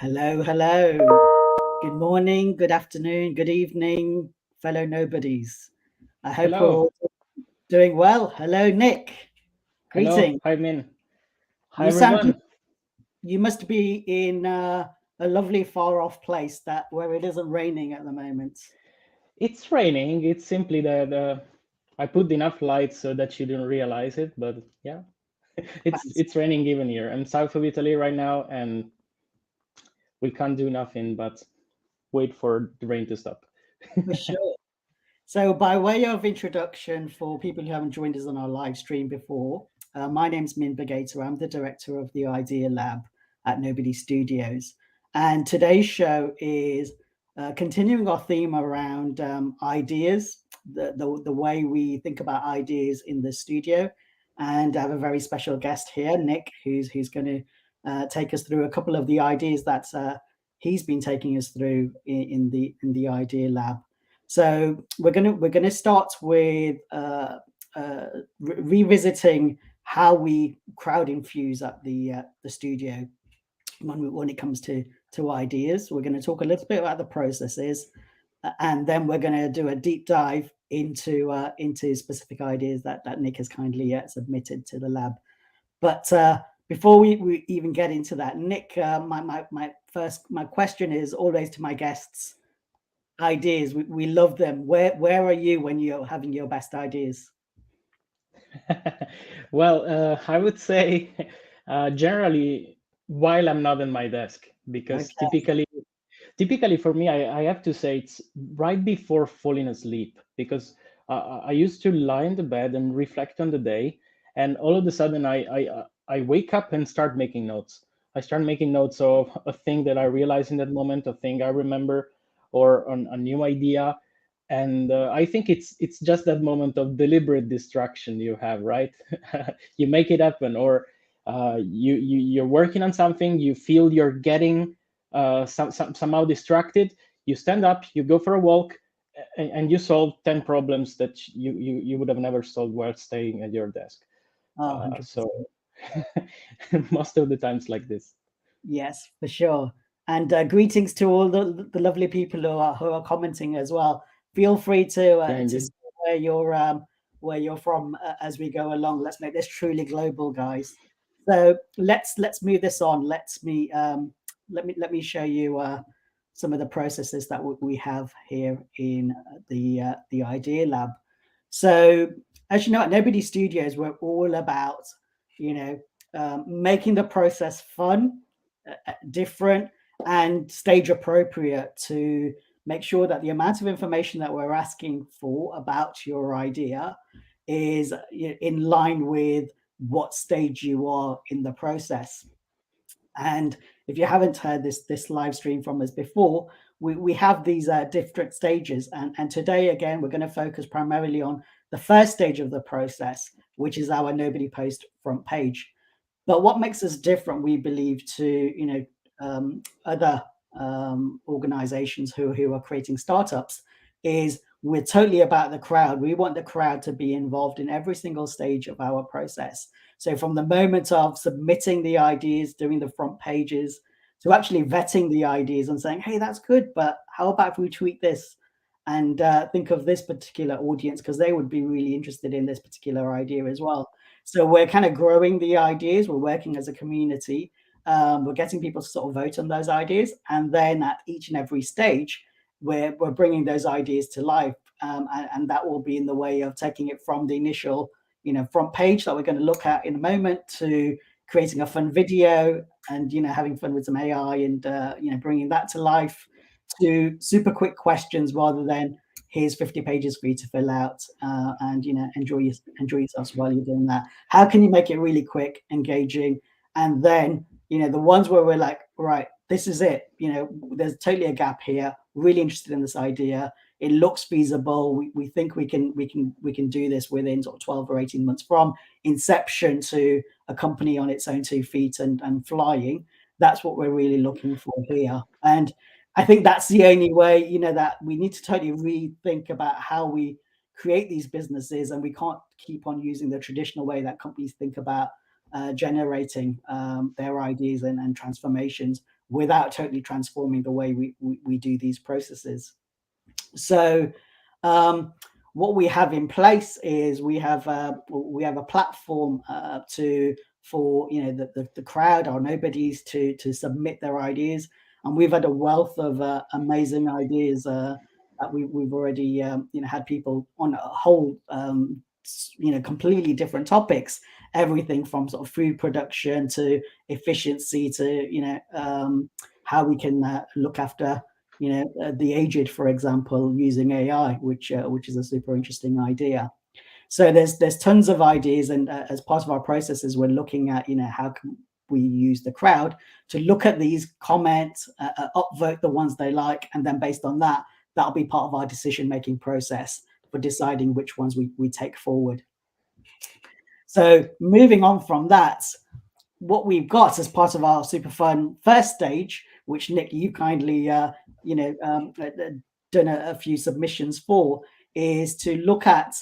Hello, hello. Good morning, good afternoon, good evening, fellow nobodies. I hope we're Hello. all doing well. Hello, Nick. Hello. Greeting. Hi, Min. Hi, You sound everyone. you must be in a lovely far off place that where it isn't raining at the moment. It's raining. It's simply that I put enough lights so that you didn't realize it. But yeah, it's raining even here. I'm south of Italy right now, and we can't do nothing but wait for the rain to stop. For sure. So, by way of introduction, for people who haven't joined us on our live stream before, my name's Min Bhogaita. I'm the director of the IdeaLab at Nobody Studios. And today's show is continuing our theme around ideas, the way we think about ideas in the studio. And I have a very special guest here, Nick, who's going to take us through a couple of the ideas that he's been taking us through in the IdeaLab. So we're gonna start with revisiting how we crowd infuse at the studio when it comes to ideas. We're going to talk a little bit about the processes, and then we're going to do a deep dive into specific ideas that Nick has kindly submitted to the lab. But before we even get into that, Nick, my question is always to my guests: ideas. We love them. Where are you when you're having your best ideas? Well, I would say generally while I'm not in my desk, because Okay. typically for me, I have to say it's right before falling asleep, because I used to lie in the bed and reflect on the day, and all of a sudden I wake up and start making notes. I start making notes of a thing that I realize in that moment, a thing I remember, or on a new idea. And I think it's just that moment of deliberate distraction you have, right? You make it happen, or you're working on something, you feel you're getting somehow distracted. You stand up, you go for a walk, and you solve 10 problems that you would have never solved while staying at your desk. Oh, So 100%. most of the times like this. Yes, for sure. And greetings to all the lovely people who are commenting as well. Feel free Yeah, to indeed. say where you're from as we go along. Let's make this truly global, guys. So let's move this on. Let me show you some of the processes that we have here in the Idea Lab. So as you know, at Nobody Studios, we're all about you know making the process fun, different, and stage appropriate to make sure that the amount of information that we're asking for about your idea is in line with what stage you are in the process. And if you haven't heard this live stream from us before, we have these different stages. And today, again, we're going to focus primarily on the first stage of the process, which is our nobody post front page. But what makes us different, we believe, to other organizations who are creating startups is we're totally about the crowd. We want the crowd to be involved in every single stage of our process. So from the moment of submitting the ideas, doing the front pages, to actually vetting the ideas and saying, hey, that's good, but how about if we tweak this and think of this particular audience because they would be really interested in this particular idea as well. So we're kind of growing the ideas. We're working as a community. We're getting people to sort of vote on those ideas, and then at each and every stage, we're bringing those ideas to life, and that will be in the way of taking it from the initial front page that we're going to look at in a moment to creating a fun video and having fun with some AI and bringing that to life to super quick questions rather than here's 50 pages for you to fill out and enjoy yourselves while you're doing that. How can you make it really quick, engaging, and then the ones where we're like, right, this is it. There's totally a gap here. Really interested in this idea. It looks feasible. We think we can do this within sort of 12 or 18 months from inception to a company on its own 2 feet and flying. That's what we're really looking for here. And I think that's the only way, that we need to totally rethink about how we create these businesses, and we can't keep on using the traditional way that companies think about generating their ideas and transformations. without totally transforming the way we do these processes. So what we have in place is we have a platform to for the crowd, our nobodies, to submit their ideas, and we've had a wealth of amazing ideas that we've already had people on a whole completely different topics, everything from sort of food production to efficiency to how we can look after the aged, for example, using AI, which is a super interesting idea. So there's tons of ideas, and as part of our processes, we're looking at how can we use the crowd to look at these comments, upvote the ones they like, and then based on that, that'll be part of our decision making process for deciding which ones we take forward. So moving on from that, what we've got as part of our super fun first stage, which Nick, you kindly done a few submissions for, is to look at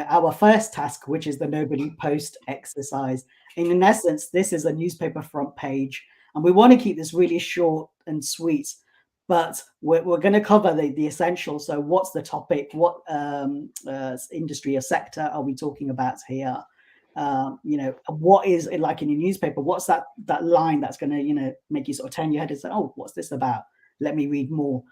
our first task, which is the nobody post exercise. And in essence, this is a newspaper front page, and we want to keep this really short and sweet, but we're going to cover the essentials. So what's the topic, what industry or sector are we talking about here? What is it like in your newspaper? What's that line that's going to make you sort of turn your head and say, oh, what's this about? Let me read more.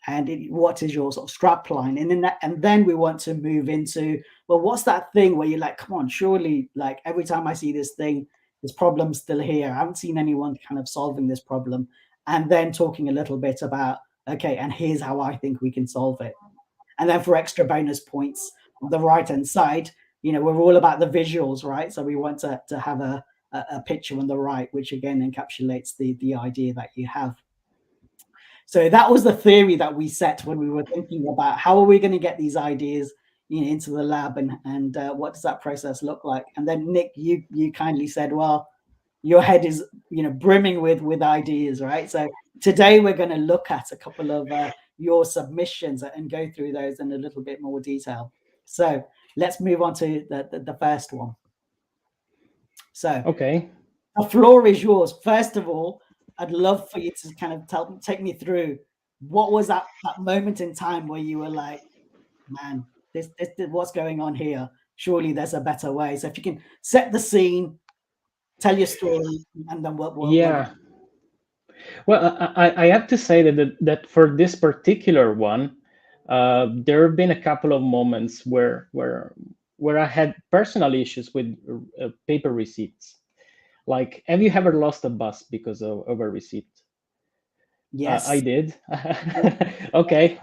And what is your sort of strap line? And then we want to move into, well, what's that thing where you're like, come on, surely, like every time I see this thing, this problem's still here. I haven't seen anyone kind of solving this problem. And then talking a little bit about, okay, and here's how I think we can solve it. And then for extra bonus points on the right hand side, we're all about the visuals, right? So we want to have a picture on the right, which again encapsulates the idea that you have. So that was the theory that we set when we were thinking about how are we going to get these ideas into the lab, and what does that process look like? And then Nick, you kindly said, well, your head is brimming with ideas, right? So today we're going to look at a couple of your submissions and go through those in a little bit more detail. So let's move on to the first one. So Okay. the floor is yours. First of all, I'd love for you to kind of take me through what was that moment in time where you were like, man, this what's going on here? Surely there's a better way. So if you can set the scene, tell your story, and then Yeah. Well, I have to say that for this particular one, there have been a couple of moments where I had personal issues with paper receipts. Like, have you ever lost a bus because of a receipt? Yes. I did. Okay.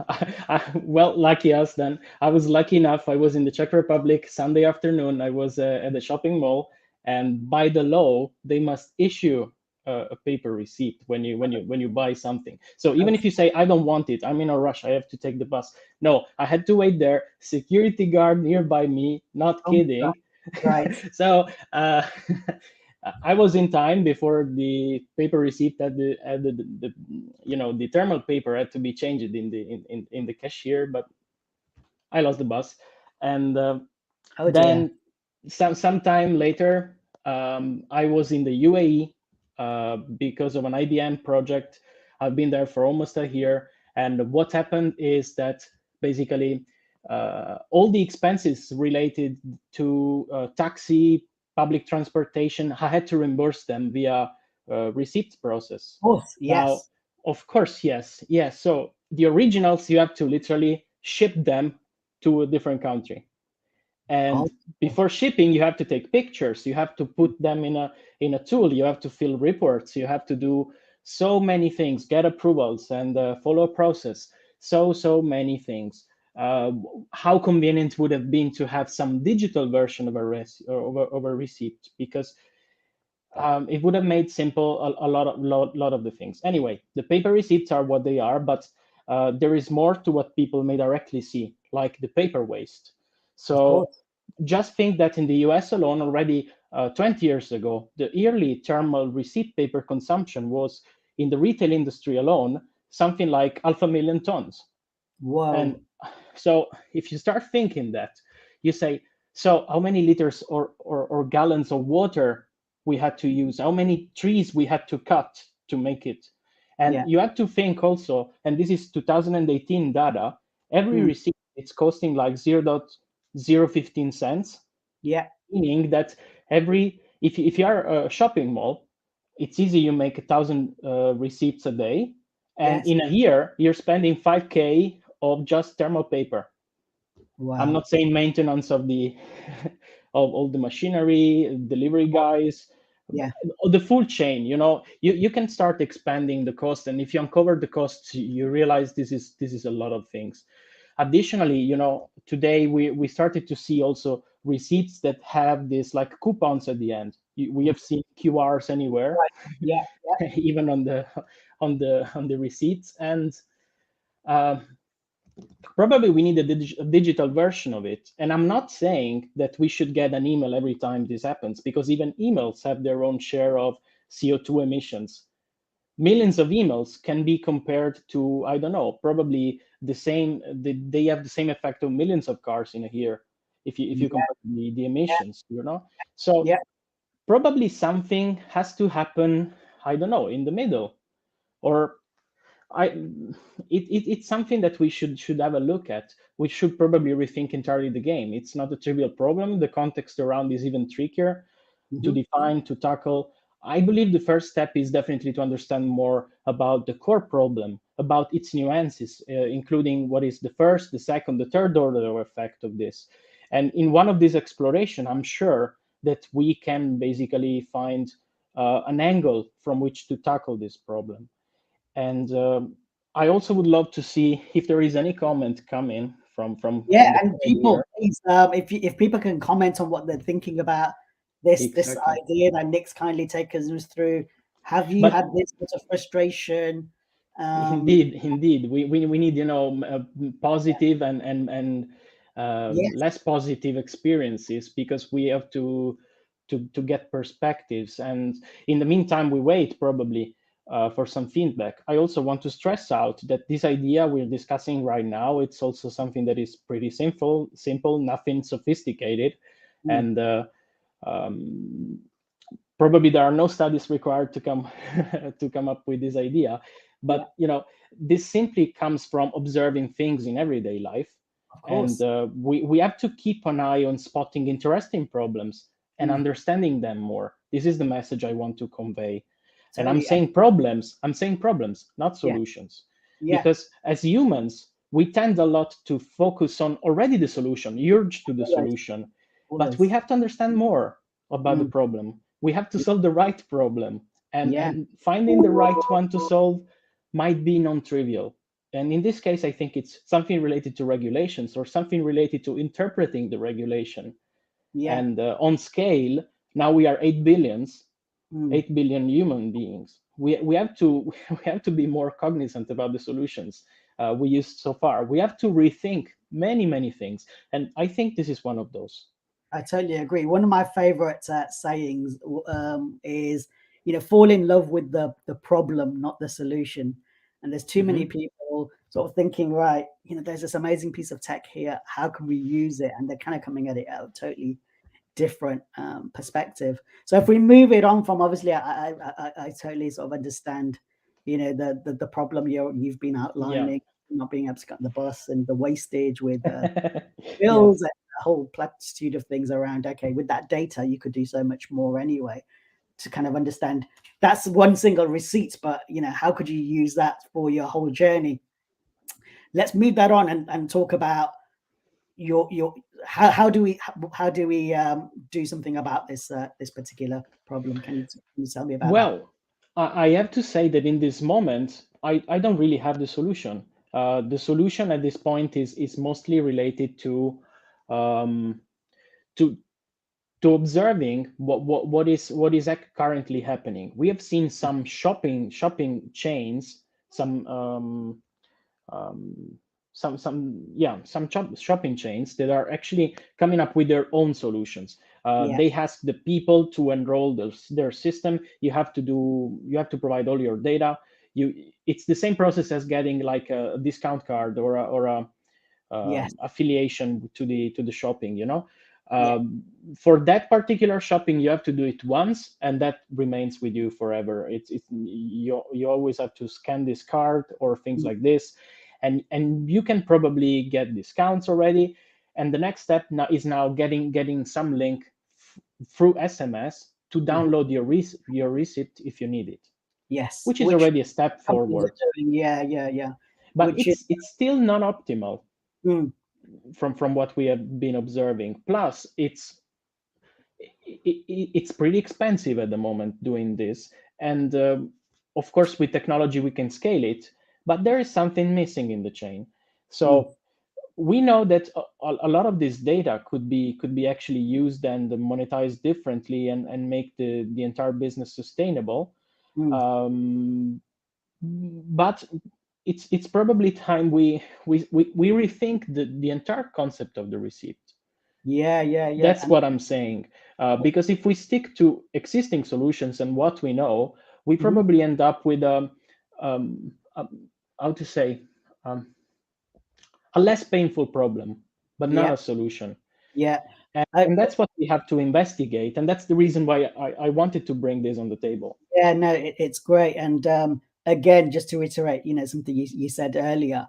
Well, lucky us then. I was lucky enough. I was in the Czech Republic Sunday afternoon. I was at the shopping mall, and by the law, they must issue a paper receipt when you buy something. So even if you say I don't want it, I'm in a rush, I have to take the bus. No, I had to wait there. Security guard nearby me. Not kidding. Right. So I was in time before the paper receipt at the thermal paper had to be changed in the cashier, but I lost the bus, and then sometime later, I was in the UAE because of an IBM project. I've been there for almost a year, and what happened is that basically all the expenses related to taxi, public transportation, I had to reimburse them via receipt process. Oh, yes. Now, of course, yes. So the originals, you have to literally ship them to a different country. And before shipping, you have to take pictures. You have to put them in a tool. You have to fill reports. You have to do so many things, get approvals, and follow a process. So many things. How convenient would have been to have some digital version of a receipt, because it would have made simple a lot of the things. Anyway, the paper receipts are what they are, but there is more to what people may directly see, like the paper waste. So just think that in the US alone, already 20 years ago, the yearly thermal receipt paper consumption was, in the retail industry alone, something like 500,000 tons. Wow. And so if you start thinking that, you say, so how many liters or gallons of water we had to use, how many trees we had to cut to make it. And Yeah. you have to think also, and this is 2018 data, every Mm. receipt it's costing like 0.015 cents, Yeah. meaning that if you are a shopping mall, it's easy, you make 1,000 receipts a day, and Yes. in a year you're spending 5K of just thermal paper. I'm Wow. not saying maintenance of the of all the machinery, delivery guys, Yeah. the full chain. You can start expanding the cost, and if you uncover the costs, you realize this is a lot of things. Additionally, today we started to see also receipts that have this like coupons at the end. We have seen QRs anywhere, Right. Yeah. Yeah. even on the receipts, and uh, probably we need a digital version of it. And I'm not saying that we should get an email every time this happens, because even emails have their own share of CO2 emissions. Millions of emails can be compared to, I don't know, probably they have the same effect of millions of cars in a year, if you Yeah. compare the emissions. So Yeah. probably something has to happen, I don't know, in the middle. Or I it's something that we should have a look at. We should probably rethink entirely the game. It's not a trivial problem. The context around is even trickier to Hmm. define, to tackle. I believe the first step is definitely to understand more about the core problem, about its nuances, including what is the first, the second, the third order effect of this. And in one of these exploration, I'm sure that we can basically find an angle from which to tackle this problem. And I also would love to see if there is any comment coming from from Yeah, from the and community people, here. please, if people can comment on what they're thinking about this Exactly. idea that Nick's kindly taken us through. Have you But had this sort of frustration? indeed, we need positive and Yes. less positive experiences, because we have to get perspectives. And in the meantime, we wait probably for some feedback. I also want to stress out that this idea we're discussing right now, it's also something that is pretty simple, nothing sophisticated, Mm. and probably there are no studies required to come to come up with this idea. Yeah, But this simply comes from observing things in everyday life, of and course. we have to keep an eye on spotting interesting problems and Mm. understanding them more. This is the message I want to convey. And i'm Totally. And saying problems i'm saying problems, not yeah, solutions, yeah, because as humans we tend a lot to focus on already the solution, urge to the always, solution. But we always. have to understand more about the Mm. problem. We have to solve the right problem, and Yeah, and finding the right one to solve might be non-trivial. And in this case, I think it's something related to regulations, or something related to interpreting the regulation. yeah. And on scale, now we are 8 billions, Mm. 8 billion human beings. We have to we have to be more cognizant about the solutions we used so far. We have to rethink many things, and I think this is one of those. I totally agree. One of my favorite sayings is, fall in love with the problem, not the solution. And there's too many Hmm. people sort of thinking, right, there's this amazing piece of tech here. How can we use it? And they're kind of coming at it out of totally different perspective. So if we move it on from, obviously, I totally sort of understand, the problem you've been Yeah. outlining, not being able to get on the bus and the wastage with Yeah. bills and a whole platitude of things around. Okay, with that data, you could do so much more anyway. To kind of understand, that's one single receipt, but how could you use that for your whole journey? Let's move that on and talk about your how do we do something about this particular problem? Can you tell me about that? Well, I have to say that in this moment, I don't really have the solution. The solution at this point is mostly related um, to to observing what is currently happening. We have seen some shopping chains, um, some shopping chains that are actually coming up with their own solutions. Yeah. They ask the people to enroll their system. You have to provide all your data. It's the same process as getting like a discount card or a Yes. affiliation to the shopping. Yeah. For that particular shopping, you have to do it once, and that remains with you forever. It's you always have to scan this card or things Mm. like this, and you can probably get discounts already. And the next step now is now getting some link through SMS to Mhm. download your receipt if you need it, Yes, which is which already a step companies forward. are doing. Yeah, yeah, yeah. But Which is, it's still non-optimal mm, from what we have been observing. Plus, it's pretty expensive at the moment doing this, and of course with technology we can scale it, but there is something missing in the chain. mm, So we know that a lot of this data could be actually used and monetized differently and make the entire business sustainable. mm. um, but it's probably time we rethink the entire concept of the receipt. Yeah, yeah, yeah. That's And what I'm saying. Because if we stick to existing solutions and what we know, we mhm, probably end up with how to say, um, a less painful problem, but not yeah, a solution. yeah. And that's what we have to investigate. And that's the reason why I wanted to bring this on the table. Yeah, no, it's great. And again, just to reiterate, something you said earlier,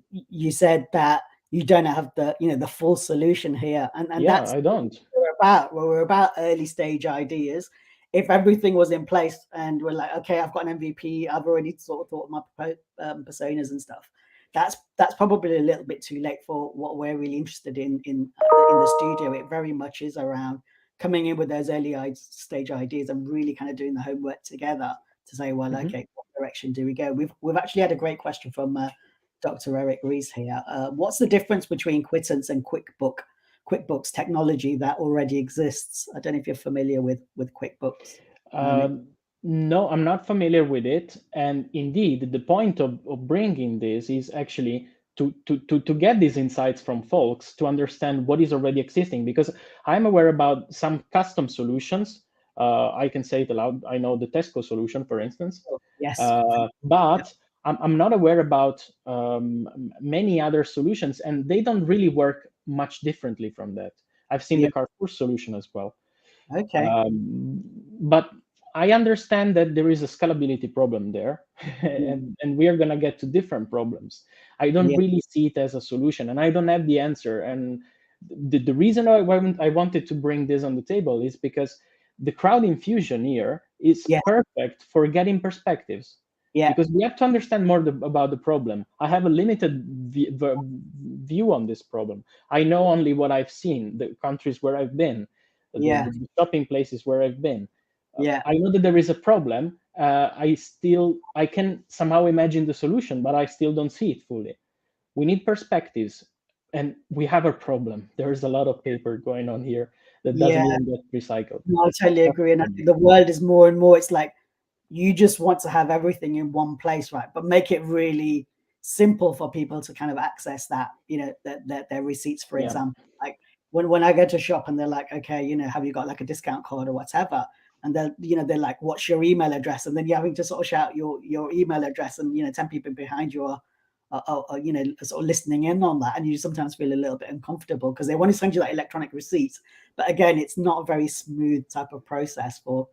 you said that you don't have the full solution here, and Yeah, that's I what don't. we're about. Well, we're about early stage ideas. If everything was in place and we're like, okay, I've got an MVP, I've already sort of thought of my personas and stuff. That's probably a little bit too late for what we're really interested in the studio. It very much is around coming in with those early stage ideas and really kind of doing the homework together to say, well, Mhm. okay, what direction do we go? We've actually had a great question from Dr. Eric Rees here. What's the difference between Quittance and QuickBooks technology that already exists? I don't know if you're familiar with QuickBooks. Nick. Um, no, I'm not familiar with it. And indeed, the point of bringing this is actually to get these insights from folks to understand what is already existing. Because I'm aware about some custom solutions. I can say it aloud. I know the Tesco solution, for instance. Oh, yes. Yeah. But I'm not aware about many other solutions, and they don't really work much differently from that. I've seen the Yeah. Carrefour solution as well. Okay. But I understand that there is a scalability problem there, Mm. and we are going to get to different problems. I don't Yeah. really see it as a solution, and I don't have the answer. And the reason I wanted to bring this on the table is because the crowd infusion here is Yes. perfect for getting perspectives, Yeah. because we have to understand more about the problem. I have a limited view on this problem. I know only what I've seen, the countries where I've been, Yeah. the shopping places where I've been. Yeah. I know that there is a problem. I can somehow imagine the solution, but I still don't see it fully. We need perspectives, and we have a problem. There is a lot of paper going on here that Yeah. doesn't even get recycled. No, I totally That's agree. And the I think problem. the world is more and more, it's like you just want to have everything in one place, right? But make it really simple for people to kind of access that, their receipts, for Yeah, example. Like when I go to shop and they're like, okay, have you got like a discount code or whatever? And they're like, what's your email address? And then you're having to sort of shout your email address, and 10 people behind you are sort of listening in on that, and you sometimes feel a little bit uncomfortable because they want to send you that electronic receipt, but again, it's not a very smooth type of process for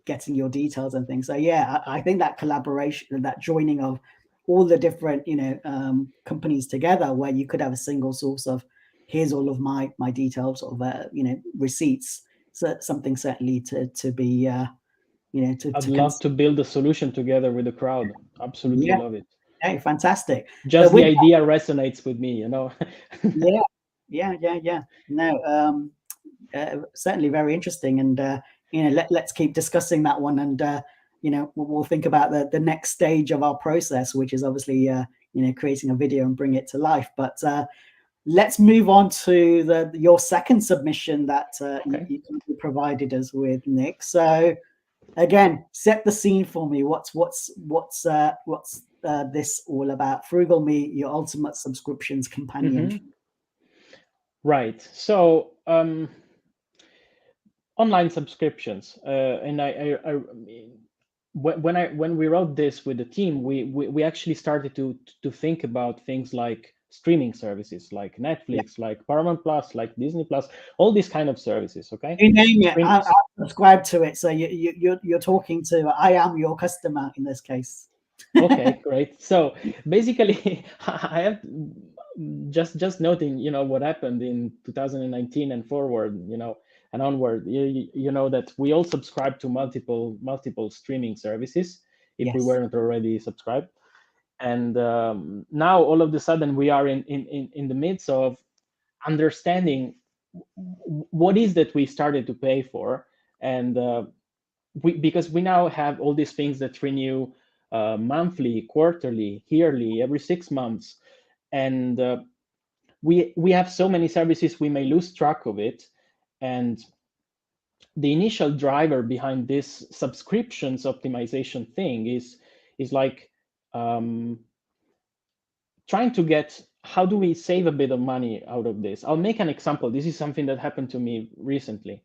getting your details and things. So yeah, I think that collaboration, that joining of all the different companies together, where you could have a single source of here's all of my details of receipts. So something certainly to be I'd to love consider. to build a solution together with the crowd. Absolutely Yeah, love it. okay, fantastic. So Just the with idea resonates with me. Yeah, yeah, yeah, yeah. No, certainly very interesting, and let's keep discussing that one, and we'll think about the next stage of our process, which is obviously creating a video and bring it to life. But let's move on to your second submission that Okay. you provided us with, Nick. So again, set the scene for me. What's this all about? Frugal Me, your ultimate subscriptions companion. Hmm. Right. So online subscriptions, and when we wrote this with the team, we actually started to think about things like streaming services like Yeah. Netflix, like Paramount Plus, like Disney Plus, all these kind of services. Okay, You name it, Stream- I subscribe to it. So you're talking to, I am your customer in this case. okay, great. So basically, I have just noting, what happened in 2019 and forward, and onward. You know that we all subscribe to multiple streaming services if we Yes. weren't already subscribed, and now all of a sudden we are in the midst of understanding what is that we started to pay for, and because we now have all these things that renew monthly, quarterly, yearly, every 6 months, and we have so many services we may lose track of it. And the initial driver behind this subscriptions optimization thing is like um, trying to get how do we save a bit of money out of this. I'll make an example. This is something that happened to me recently.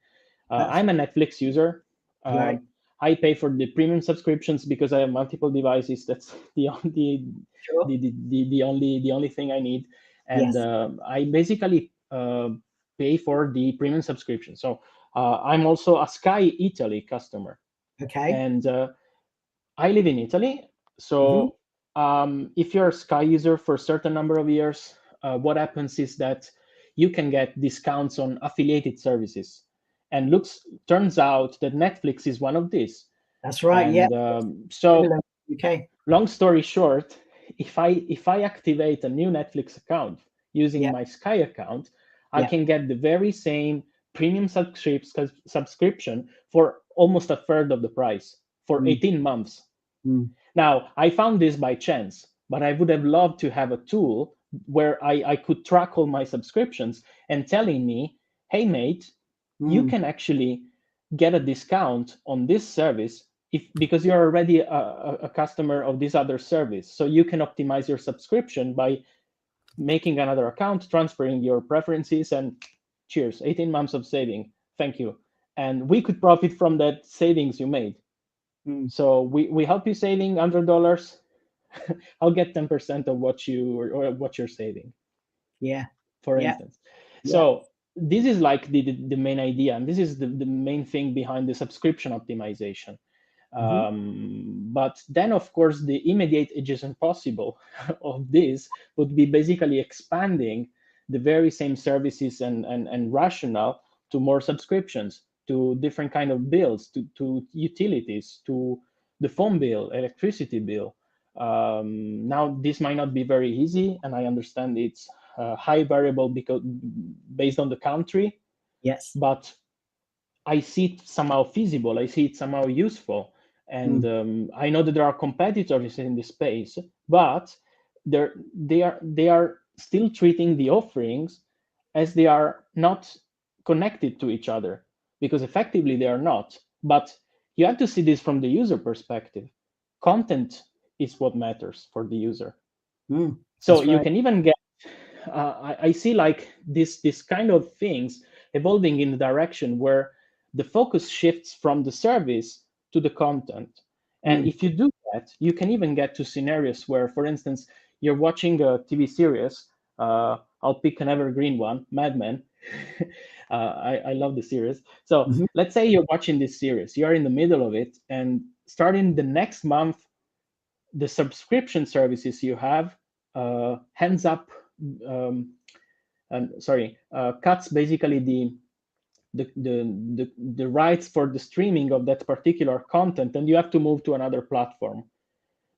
That's I'm a Netflix user. right. I pay for the premium subscriptions because I have multiple devices. That's Sure. the only thing I need, and Yes. I basically pay for the premium subscription. So I'm also a Sky Italy customer, Okay. and I live in Italy. Hmm. So if you're a Sky user for a certain number of years, what happens is that you can get discounts on affiliated services. And turns out that Netflix is one of these. That's right. Yeah. And so, Similar. Okay. long story short, if I activate a new Netflix account using Yeah. my Sky account, I Yeah. can get the very same premium subscription for almost a third of the price for Mm, 18 months. mm, Now, I found this by chance, but I would have loved to have a tool where I could track all my subscriptions and telling me, hey, mate, you mm. can actually get a discount on this service because you're already a customer of this other service. So you can optimize your subscription by making another account, transferring your preferences, and cheers, 18 months of saving. Thank you. And we could profit from that savings you made. Mm. So we help you saving $100. I'll get 10% of or what you're saving, Yeah. for Yeah. instance. Yeah. So this is like the main idea, and this is the main thing behind the subscription optimization. Hmm. But then, of course, the immediate adjacent possible of this would be basically expanding the very same services and rationale to more subscriptions, to different kind of bills, to utilities, to the phone bill, electricity bill. Now, this might not be very easy, and I understand it's high variable because based on the country, Yes. but I see it somehow feasible. I see it somehow useful, and Mm. I know that there are competitors in this space, but they are still treating the offerings as they are not connected to each other, because effectively they are not. But you have to see this from the user perspective. Content is what matters for the user. Mm. So That's you right. can even get I see like this kind of things evolving in the direction where the focus shifts from the service to the content. And Mm. if you do that, you can even get to scenarios where, for instance, you're watching a TV series. I'll pick an evergreen one, Mad Men. I love the series. So Hmm. let's say you're watching this series, you're in the middle of it, and starting the next month, the subscription services you have hands up um, and sorry cuts basically the rights for the streaming of that particular content, and you have to move to another platform.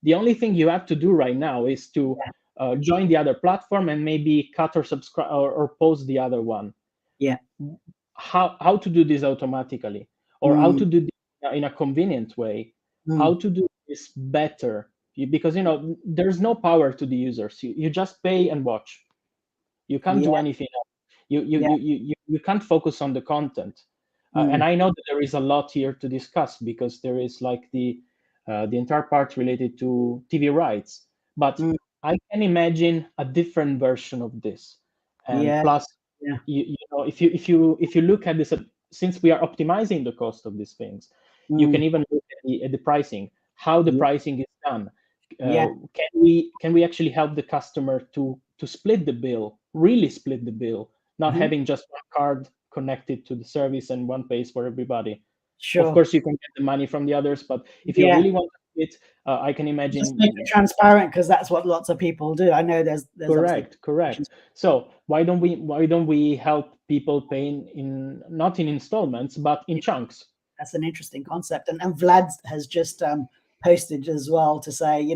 The only thing you have to do right now is to join the other platform and maybe cut or subscribe or pause the other one. Yeah. How to do this automatically, or how Mm. to do this in a convenient way, how Mm. to do this better. Because there's no power to the users. You just pay and watch. You can't Yeah. do anything else. Yeah. You can't focus on the content. And Mm. I know that there is a lot here to discuss, because there is like the entire part related to TV rights. But Mm. I can imagine a different version of this. And Yeah. plus, Yeah. if you look at this, since we are optimizing the cost of these things, you can Mm. even look at the pricing, how the Yeah. pricing is done. Yeah. Can we actually help the customer to to split the bill, really split the bill, not Mhm. having just one card connected to the service and one pays for everybody. Of Sure. course, you can get the money from the others, but if you Yeah. really want to split, I can Just make it imagine. transparent because that's what lots of people do. I know there's obviously Correct. So why don't we help people paying in, not in installments but in chunks? that's an interesting concept. And Vlad has just posted as well to say,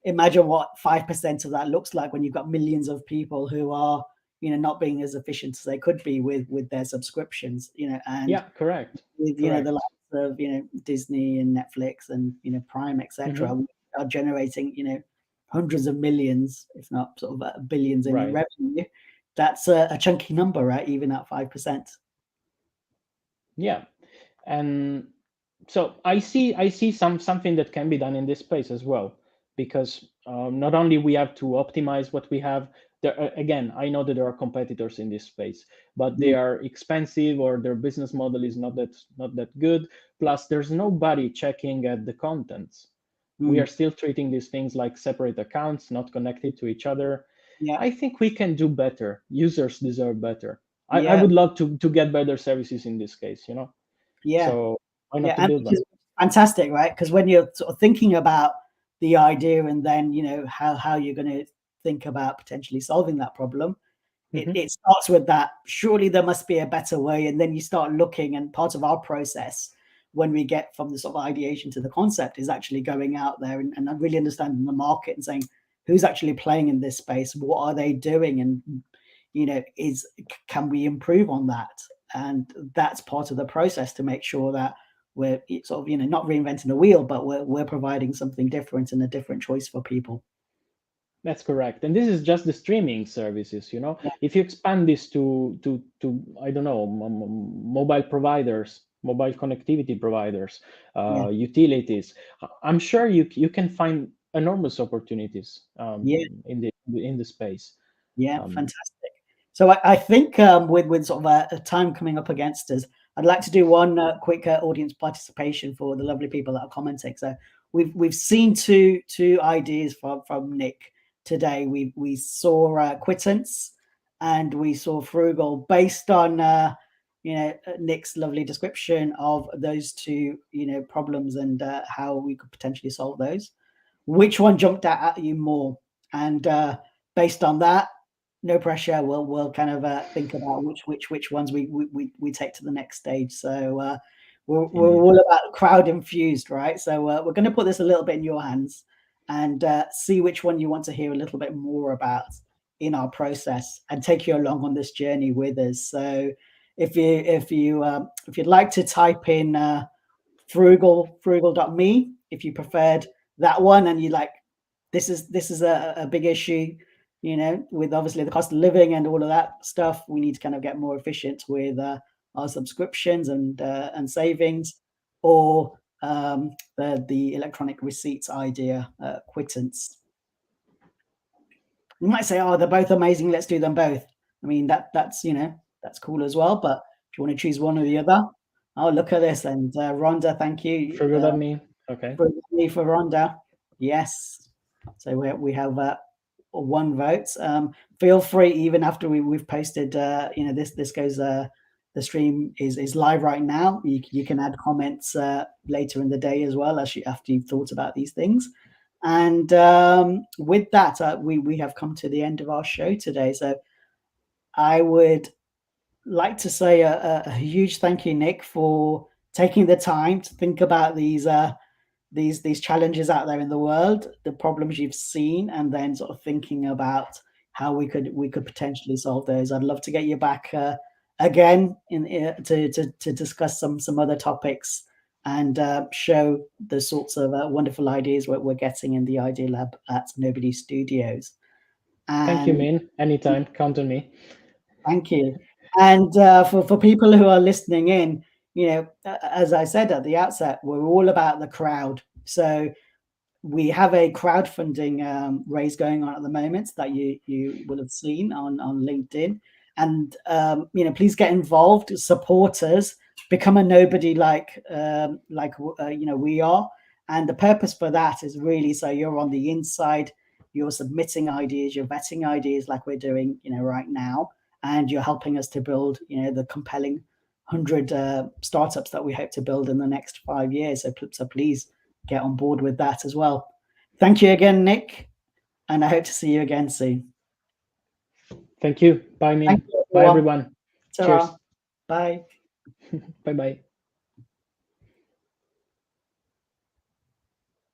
imagine what 5% of that looks like when you've got millions of people who are, not being as efficient as they could be with their subscriptions, and Yeah, correct. with the Correct. likes of Disney and Netflix and Prime, etc., Hmm. are generating hundreds of millions, if not sort of billions in Right. revenue. That's a chunky number, right? Even at 5%. Yeah. And so I see something that can be done in this space as well, because not only we have to optimize what we have. Again, I know that there are competitors in this space, but they Mm, are expensive, or their business model is not that good. Plus, there's nobody checking at the contents. We are mm, still treating these things like separate accounts, not connected to each other. yeah, I think we can do better. Users deserve better. I yeah, would love to get better services in this case, yeah. so why not Yeah, to and build which them? is fantastic, right? Because when you're sort of thinking about the idea and then how you're going to think about potentially solving that problem, it, Hmm. it starts with that. Surely there must be a better way, and then you start looking. And part of our process, when we get from the sort of ideation to the concept, is actually going out there and really understanding the market and saying who's actually playing in this space, what are they doing, and is can we improve on that? And that's part of the process to make sure that we're sort of not reinventing the wheel, but we're providing something different and a different choice for people. That's correct. And this is just the streaming services. Yeah, If you expand this to I don't know, mobile providers, mobile connectivity providers, yeah, utilities, I'm sure you can find enormous opportunities yeah, in the space. yeah, Um, fantastic. So I think with sort of a time coming up against us, I'd like to do one quick audience participation for the lovely people that are commenting. So we've seen two ideas from Nick today. We saw quittance and we saw frugal based on Nick's lovely description of those two problems and how we could potentially solve those. Which one jumped out at you more? And based on that, no pressure. We'll kind of think about which ones we take to the next stage. So we're indeed. all about crowd infused, right? So we're going to put this a little bit in your hands and see which one you want to hear a little bit more about in our process, and take you along on this journey with us. So if you'd like to type in frugal.me if you preferred that one, and you like this is a big issue, with obviously the cost of living and all of that stuff. We need to kind of get more efficient with our subscriptions and savings, or the electronic receipts idea, quittance. You might say, oh, they're both amazing, let's do them both. I mean, that's cool as well, but if you want to choose one or the other, oh, look at this. And Rhonda, thank you Forgot that me. Okay. for Rhonda. Yes. So we have one vote. Feel free, even after we've posted, this goes, the stream is live right now. You can add comments later in the day as well, after you've thought about these things. And with that, we have come to the end of our show today. So I would like to say a huge thank you, Nick, for taking the time to think about these challenges out there in the world, the problems you've seen, and then sort of thinking about how we could potentially solve those. I'd love to get you back again to discuss some other topics and show the sorts of wonderful ideas we're getting in the IdeaLab at Nobody Studios. Thank you, And Min. Anytime, count on me. thank you. And for people who are listening in, as I said at the outset, we're all about the crowd. So we have a crowdfunding raise going on at the moment that you will have seen on LinkedIn, and please get involved, support us, become a nobody like we are. And the purpose for that is really so you're on the inside you're submitting ideas, you're vetting ideas like we're doing, right now, and you're helping us to build, the compelling 100 startups that we hope to build in the next 5 years. So please get on board with that as well. Thank you again, Nick, and I hope to see you again soon. Thank you. Bye, Min. Thank you, Bye, everyone. Ta-ra. Cheers. Bye. Bye-bye.